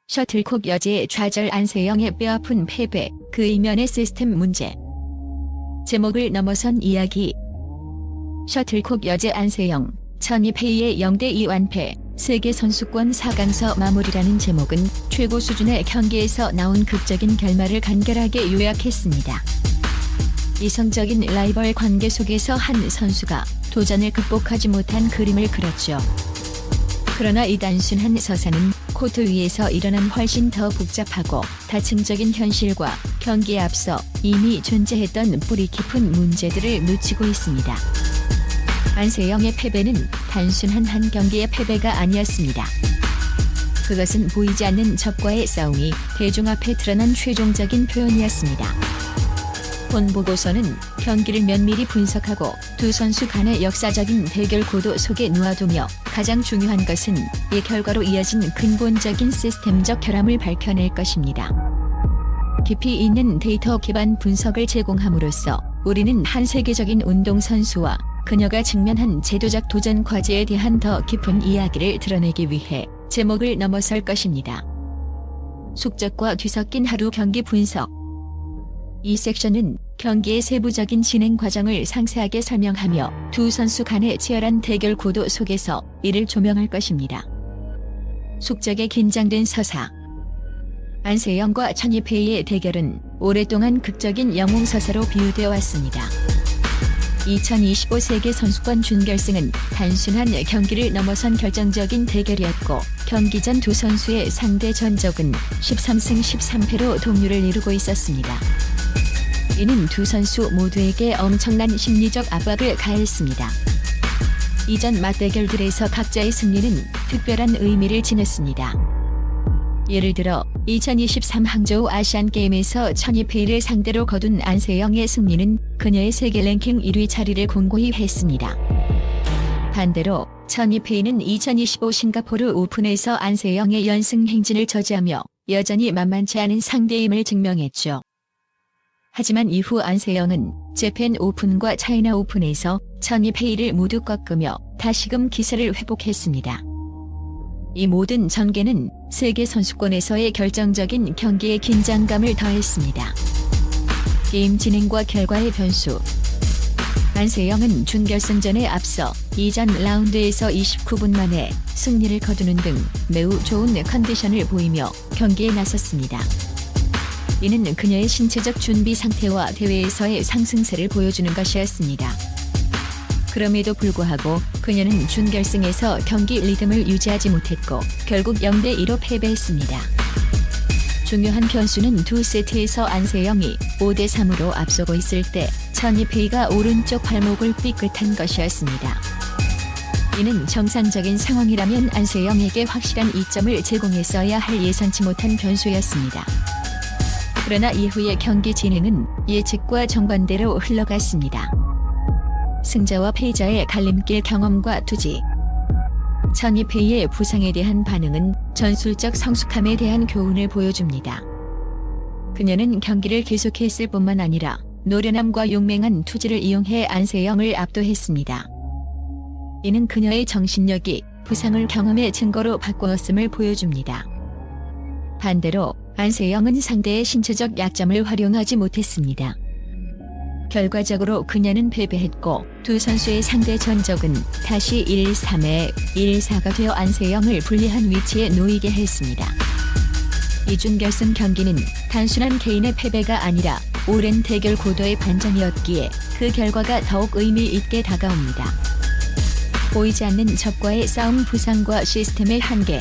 셔틀콕 여제의 좌절 안세영의 뼈아픈 패배, 그 이면의 시스템 문제. 제목을 넘어선 이야기. 셔틀콕 여제 안세영, 천이페이의 0대2 완패, 세계선수권 4강서 마무리라는 제목은 최고 수준의 경기에서 나온 극적인 결말을 간결하게 요약했습니다. 이성적인 라이벌 관계 속에서 한 선수가 도전을 극복하지 못한 그림을 그렸죠. 그러나 이 단순한 서사는 코트 위에서 일어난 훨씬 더 복잡하고 다층적인 현실과 경기에 앞서 이미 존재했던 뿌리 깊은 문제들을 놓치고 있습니다. 안세영의 패배는 단순한 한 경기의 패배가 아니었습니다. 그것은 보이지 않는 적과의 싸움이 대중 앞에 드러난 최종적인 표현이었습니다. 본 보고서는 경기를 면밀히 분석하고 두 선수 간의 역사적인 대결 고도 속에 놓아두며 가장 중요한 것은 이 결과로 이어진 근본적인 시스템적 결함을 밝혀낼 것입니다. 깊이 있는 데이터 기반 분석을 제공함으로써 우리는 한 세계적인 운동선수와 그녀가 직면한 제도적 도전 과제에 대한 더 깊은 이야기를 드러내기 위해 제목을 넘어설 것입니다. 숙적과 뒤섞인 하루 경기 분석. 이 섹션은 경기의 세부적인 진행 과정을 상세하게 설명하며 두 선수 간의 치열한 대결 구도 속에서 이를 조명할 것입니다. 숙적에 긴장된 서사. 안세영과 천이페이의 대결은 오랫동안 극적인 영웅서사로 비유되어 왔습니다. 2025 세계선수권 준결승은 단순한 경기를 넘어선 결정적인 대결이었고 경기 전 두 선수의 상대 전적은 13승 13패로 동률을 이루고 있었습니다. 이는 두 선수 모두에게 엄청난 심리적 압박을 가했습니다. 이전 맞대결들에서 각자의 승리는 특별한 의미를 지녔습니다. 예를 들어 2023 항저우 아시안게임에서 천이페이를 상대로 거둔 안세영의 승리는 그녀의 세계 랭킹 1위 자리를 공고히 했습니다. 반대로 천이페이는 2025 싱가포르 오픈에서 안세영의 연승 행진을 저지하며 여전히 만만치 않은 상대임을 증명했죠. 하지만 이후 안세영은 재팬 오픈과 차이나 오픈에서 천이페이를 모두 꺾으며 다시금 기세를 회복했습니다. 이 모든 전개는 세계선수권에서의 결정적인 경기에 긴장감을 더했습니다. 게임 진행과 결과의 변수. 안세영은 준결승전에 앞서 이전 라운드에서 29분 만에 승리를 거두는 등 매우 좋은 컨디션을 보이며 경기에 나섰습니다. 이는 그녀의 신체적 준비 상태와 대회에서의 상승세를 보여주는 것이었습니다. 그럼에도 불구하고 그녀는 준결승에서 경기 리듬을 유지하지 못했고 결국 0대2로 패배했습니다. 중요한 변수는 두 세트에서 안세영이 5대3으로 앞서고 있을 때 천이페이가 오른쪽 발목을 삐끗한 것이었습니다. 이는 정상적인 상황이라면 안세영에게 확실한 이점을 제공했어야 할 예상치 못한 변수였습니다. 그러나 이후의 경기 진행은 예측과 정반대로 흘러갔습니다. 승자와 패자의 갈림길 경험과 투지. 천이페이의 부상에 대한 반응은 전술적 성숙함에 대한 교훈을 보여줍니다. 그녀는 경기를 계속했을 뿐만 아니라 노련함과 용맹한 투지를 이용해 안세영을 압도했습니다. 이는 그녀의 정신력이 부상을 경험의 증거로 바꾸었음을 보여줍니다. 반대로 안세영은 상대의 신체적 약점을 활용하지 못했습니다. 결과적으로 그녀는 패배했고 두 선수의 상대 전적은 다시 1-3에 1-4가 되어 안세영을 불리한 위치에 놓이게 했습니다. 이 준결승 경기는 단순한 개인의 패배가 아니라 오랜 대결 고도의 반전이었기에 그 결과가 더욱 의미 있게 다가옵니다. 보이지 않는 적과의 싸움, 부상과 시스템의 한계.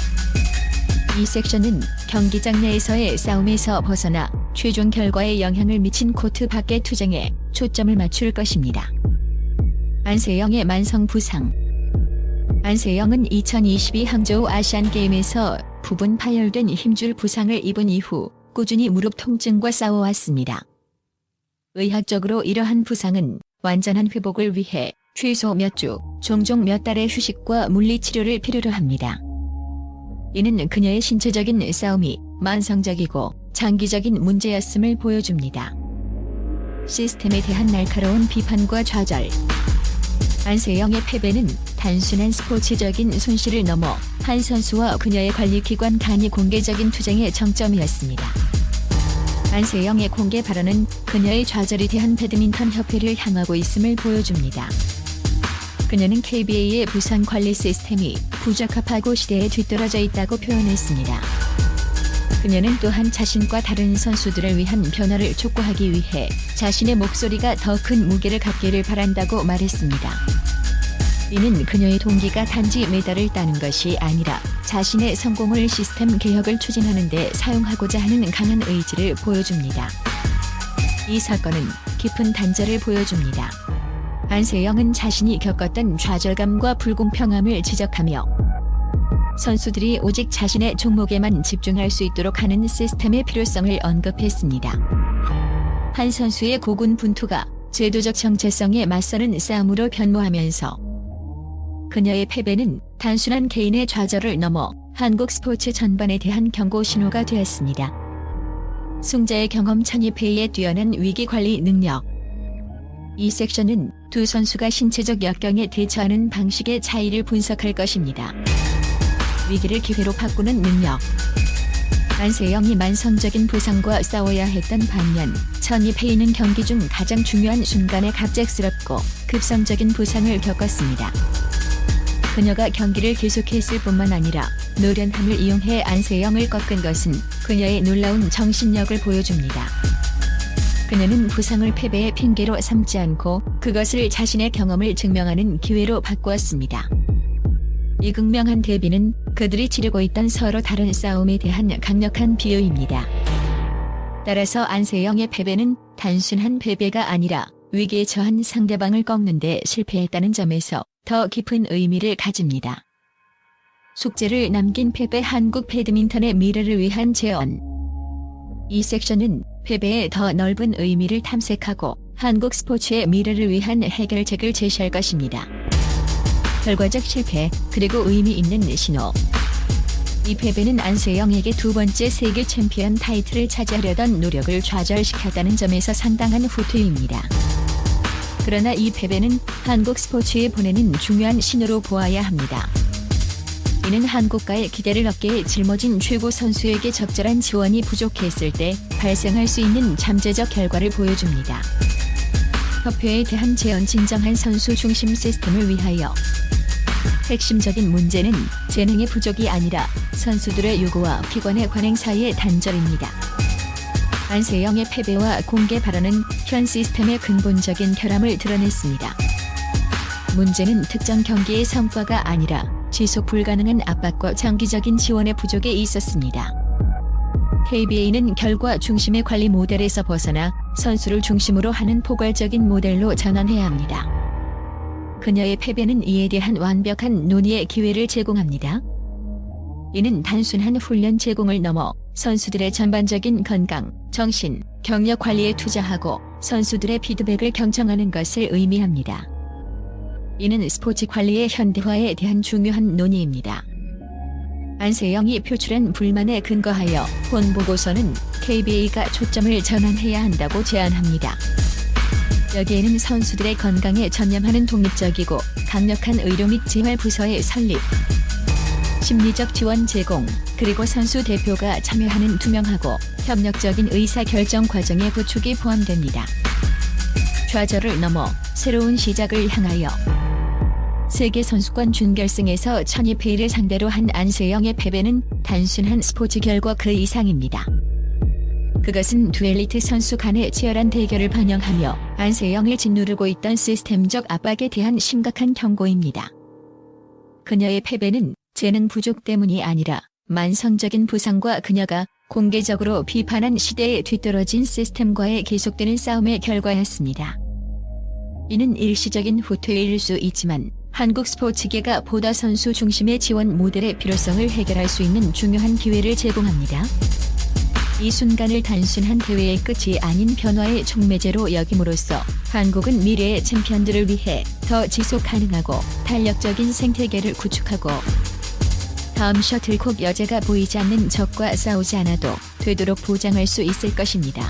이 섹션은 경기장 내에서의 싸움에서 벗어나 최종 결과에 영향을 미친 코트 밖의 투쟁에 초점을 맞출 것입니다. 안세영의 만성 부상. 안세영은 2022 항저우 아시안게임에서 부분 파열된 힘줄 부상을 입은 이후 꾸준히 무릎 통증과 싸워왔습니다. 의학적으로 이러한 부상은 완전한 회복을 위해 최소 몇 주, 종종 몇 달의 휴식과 물리치료를 필요로 합니다. 이는 그녀의 신체적인 싸움이 만성적이고 장기적인 문제였음을 보여줍니다. 시스템에 대한 날카로운 비판과 좌절. 안세영의 패배는 단순한 스포츠적인 손실을 넘어 한 선수와 그녀의 관리기관 간의 공개적인 투쟁의 정점이었습니다. 안세영의 공개 발언은 그녀의 좌절이 대한배드민턴협회를 향하고 있음을 보여줍니다. 그녀는 KBA의 부상 관리 시스템이 부적합하고 시대에 뒤떨어져 있다고 표현했습니다. 그녀는 또한 자신과 다른 선수들을 위한 변화를 촉구하기 위해 자신의 목소리가 더 큰 무게를 갖기를 바란다고 말했습니다. 이는 그녀의 동기가 단지 메달을 따는 것이 아니라 자신의 성공을 시스템 개혁을 추진하는 데 사용하고자 하는 강한 의지를 보여줍니다. 이 사건은 깊은 단절을 보여줍니다. 안세영은 자신이 겪었던 좌절감과 불공평함을 지적하며 선수들이 오직 자신의 종목에만 집중할 수 있도록 하는 시스템의 필요성을 언급했습니다. 한 선수의 고군분투가 제도적 정체성에 맞서는 싸움으로 변모하면서 그녀의 패배는 단순한 개인의 좌절을 넘어 한국 스포츠 전반에 대한 경고 신호가 되었습니다. 승자의 경험 천이페이의 뛰어난 위기관리 능력. 이 섹션은 두 선수가 신체적 역경에 대처하는 방식의 차이를 분석할 것입니다. 위기를 기회로 바꾸는 능력. 안세영이 만성적인 부상과 싸워야 했던 반면 천이페이는 경기 중 가장 중요한 순간에 갑작스럽고 급성적인 부상을 겪었습니다. 그녀가 경기를 계속했을 뿐만 아니라 노련함을 이용해 안세영을 꺾은 것은 그녀의 놀라운 정신력을 보여줍니다. 그녀는 부상을 패배의 핑계로 삼지 않고 그것을 자신의 경험을 증명하는 기회로 바꾸었습니다. 이 극명한 대비는 그들이 치르고 있던 서로 다른 싸움에 대한 강력한 비유입니다. 따라서 안세영의 패배는 단순한 패배가 아니라 위기에 처한 상대방을 꺾는 데 실패했다는 점에서 더 깊은 의미를 가집니다. 숙제를 남긴 패배 한국 배드민턴의 미래를 위한 제언. 이 섹션은 패배의 더 넓은 의미를 탐색하고 한국 스포츠의 미래를 위한 해결책을 제시할 것입니다. 결과적 실패, 그리고 의미 있는 신호. 이 패배는 안세영에게 두 번째 세계 챔피언 타이틀을 차지하려던 노력을 좌절시켰다는 점에서 상당한 후퇴입니다. 그러나 이 패배는 한국 스포츠에 보내는 중요한 신호로 보아야 합니다. 이는 한국과의 기대를 어깨에 짊어진 최고 선수에게 적절한 지원이 부족했을 때 발생할 수 있는 잠재적 결과를 보여줍니다. 협회에 대한 제언. 진정한 선수 중심 시스템을 위하여 핵심적인 문제는 재능의 부족이 아니라 선수들의 요구와 기관의 관행 사이의 단절입니다. 안세영의 패배와 공개 발언은 현 시스템의 근본적인 결함을 드러냈습니다. 문제는 특정 경기의 성과가 아니라 지속 불가능한 압박과 장기적인 지원의 부족에 있었습니다. KBA는 결과 중심의 관리 모델에서 벗어나 선수를 중심으로 하는 포괄적인 모델로 전환해야 합니다. 그녀의 패배는 이에 대한 완벽한 논의의 기회를 제공합니다. 이는 단순한 훈련 제공을 넘어 선수들의 전반적인 건강, 정신, 경력 관리에 투자하고 선수들의 피드백을 경청하는 것을 의미합니다. 이는 스포츠 관리의 현대화에 대한 중요한 논의입니다. 안세영이 표출한 불만에 근거하여 본 보고서는 KBA가 초점을 전환해야 한다고 제안합니다. 여기에는 선수들의 건강에 전념하는 독립적이고 강력한 의료 및 재활 부서의 설립, 심리적 지원 제공, 그리고 선수 대표가 참여하는 투명하고 협력적인 의사결정 과정의 구축이 포함됩니다. 좌절을 넘어 새로운 시작을 향하여. 세계선수권 준결승에서 천이페이를 상대로 한 안세영의 패배는 단순한 스포츠 결과 그 이상입니다. 그것은 두 엘리트 선수 간의 치열한 대결을 반영하며 안세영을 짓누르고 있던 시스템적 압박에 대한 심각한 경고입니다. 그녀의 패배는 재능 부족 때문이 아니라 만성적인 부상과 그녀가 공개적으로 비판한 시대에 뒤떨어진 시스템과의 계속되는 싸움의 결과였습니다. 이는 일시적인 후퇴일 수 있지만 한국 스포츠계가 보다 선수 중심의 지원 모델의 필요성을 해결할 수 있는 중요한 기회를 제공합니다. 이 순간을 단순한 대회의 끝이 아닌 변화의 촉매제로 여김으로써 한국은 미래의 챔피언들을 위해 더 지속 가능하고 탄력적인 생태계를 구축하고 다음 셔틀콕 여제가 보이지 않는 적과 싸우지 않아도 되도록 보장할 수 있을 것입니다.